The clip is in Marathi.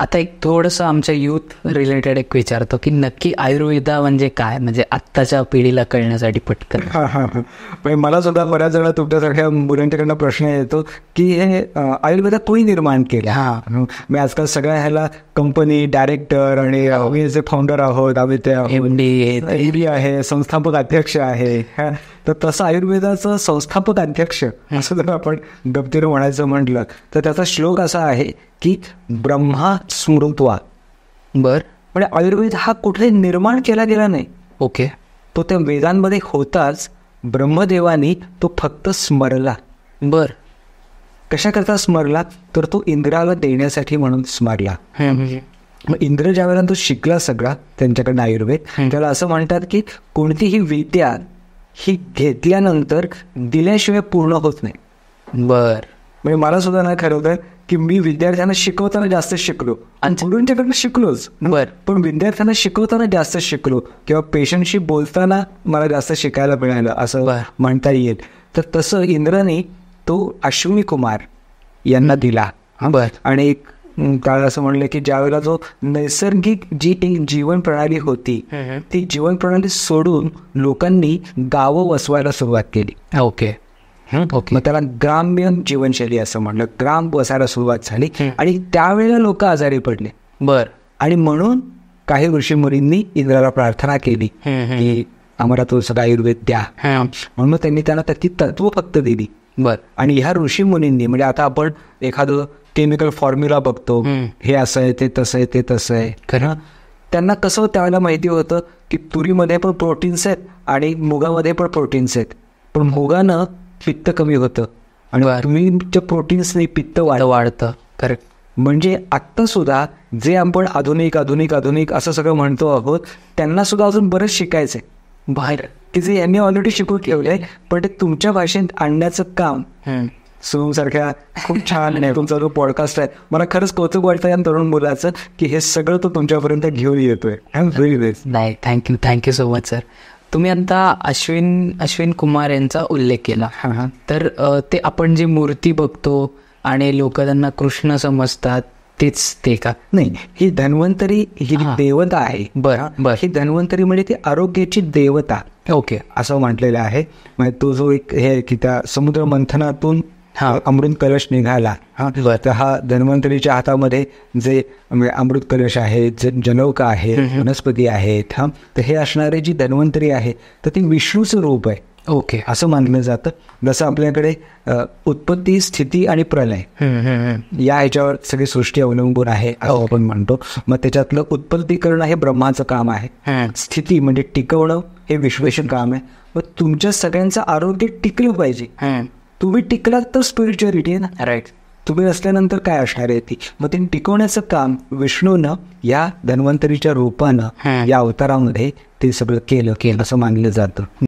आता एक थोडंसं आमच्या यूथ रिलेटेड एक विचारतो की नक्की आयुर्वेदा म्हणजे काय, म्हणजे आत्ताच्या पिढीला कळण्यासाठी पटकन. पण मला सुद्धा बऱ्याच जण तुमच्यासारख्या मुलांच्याकडनं प्रश्न येतो की हे आयुर्वेदा कोणी निर्माण केलं. मी आजकाल सगळ्या ह्याला कंपनी डायरेक्टर आणि आम्ही जे फाउंडर आहोत, आम्ही ते MD आहे, संस्थापक अध्यक्ष आहे. तर तसं आयुर्वेदाचं संस्थापक अध्यक्ष असं जर आपण गमतीनं म्हणायचं म्हटलं तर त्याचा श्लोक असा आहे की ब्रह्मा स्मृत्वा. म्हणजे आयुर्वेद हा कुठे निर्माण केला गेला नाही. ओके. तो त्या वेदांमध्ये होताच, ब्रह्मदेवानी तो फक्त स्मरला. कशाकरता स्मरला तर तो इंद्राला देण्यासाठी म्हणून स्मरला. मग इंद्र ज्या वेळेला तो शिकला सगळा त्यांच्याकडनं आयुर्वेद, त्याला असं म्हणतात की कोणतीही विद्या ही घेतल्यानंतर दिल्याशिवाय पूर्ण होत नाही. म्हणजे मला सुद्धा नाही खरं की मी विद्यार्थ्यांना शिकवताना जास्त शिकलो आणि गुरूंच्याकडनं शिकलोच, पण विद्यार्थ्यांना शिकवताना जास्त शिकलो किंवा पेशंटशी बोलताना मला जास्त शिकायला मिळालं असं म्हणता येईल. तर तसं इंद्राने तो अश्विनी कुमार यांना दिला. आणि एक काळ असं म्हणलं की ज्यावेळेला जो नैसर्गिक जी एक जीवन प्रणाली होती ती जीवन प्रणाली सोडून लोकांनी गावं वसवायला सुरुवात केली. मग त्याला ग्राम्य जीवनशैली असं म्हणलं, ग्राम बसायला सुरुवात झाली आणि त्यावेळेला लोक आजारी पडले. आणि म्हणून काही ऋषीमुनींनी इंद्राला प्रार्थना केली की आम्हाला तो सगळा आयुर्वेद द्या. म्हणून त्यांनी त्यांना त्याची तत्व फक्त दिली. आणि ह्या ऋषीमुनींनी, म्हणजे आता आपण एखादं केमिकल फॉर्म्युला बघतो, हे असं आहे, ते तसं आहे, ते तसं आहे, खरं त्यांना कसं त्यावेळेला माहिती होतं की तुरीमध्ये पण प्रोटीन्स आहेत आणि मुगामध्ये पण प्रोटीन्स आहेत, पण मुगानं पित्त कमी होतं आणि तुरीच्या प्रोटीन्सने पित्त वाढतं. करेक्ट. म्हणजे आत्ता सुद्धा जे आपण आधुनिक आधुनिक आधुनिक असं सगळं म्हणतो आहोत त्यांना सुद्धा अजून बरंच शिकायचंय बाहेर, की जे यांनी ऑलरेडी शिकून ठेवलंय, पण ते तुमच्या भाषेत आणण्याचं काम सोमसारख्या खूप छान आहे. तुमचा जो पॉडकास्ट आहे, मला खरंच कौतुक वाटतं या तरुण मुलाचं की हे सगळं तो तुमच्यापर्यंत घेऊन येतोय. नाही, थँक्यू सो मच सर. तुम्ही आता अश्विन कुमार यांचा उल्लेख केला. तर ते आपण जी मूर्ती बघतो आणि लोक त्यांना कृष्ण समजतात तेच ते का? नाही, ही धन्वंतरी ही देवता आहे. ही धन्वंतरी म्हणजे ती आरोग्याची देवता. ओके. असं म्हटलेलं आहे. म्हणजे तो जो एक हे की त्या समुद्र मंथनातून अमृत कलश निघाला, तर हा धन्वंतरीच्या हातामध्ये जे अमृत कलश आहे, जनौका आहे, वनस्पती आहेत, तर हे असणारे जी धन्वंतरी आहे तर ती विष्णूचं रूप आहे. ओके. असं मानलं जातं. जसं आपल्याकडे उत्पत्ती, स्थिती आणि प्रलय या ह्याच्यावर सगळी सृष्टी अवलंबून आहे असं आपण म्हणतो. मग त्याच्यातलं उत्पत्ती करणं हे ब्रह्माचं काम आहे, स्थिती म्हणजे टिकवणं हे विश्वेचं काम आहे. मग तुमच्या सगळ्यांचं आरोग्य टिकलं पाहिजे. तुम्ही टिकलात तर स्पिरिच्युअलिटी आहे ना. राईट. तुम्ही असल्यानंतर काय असणार आहे ती. मग ते टिकवण्याचं काम विष्णूनं या धन्वंतरीच्या रूपानं या अवतारामध्ये ते सगळं केलं असं मानलं जातं.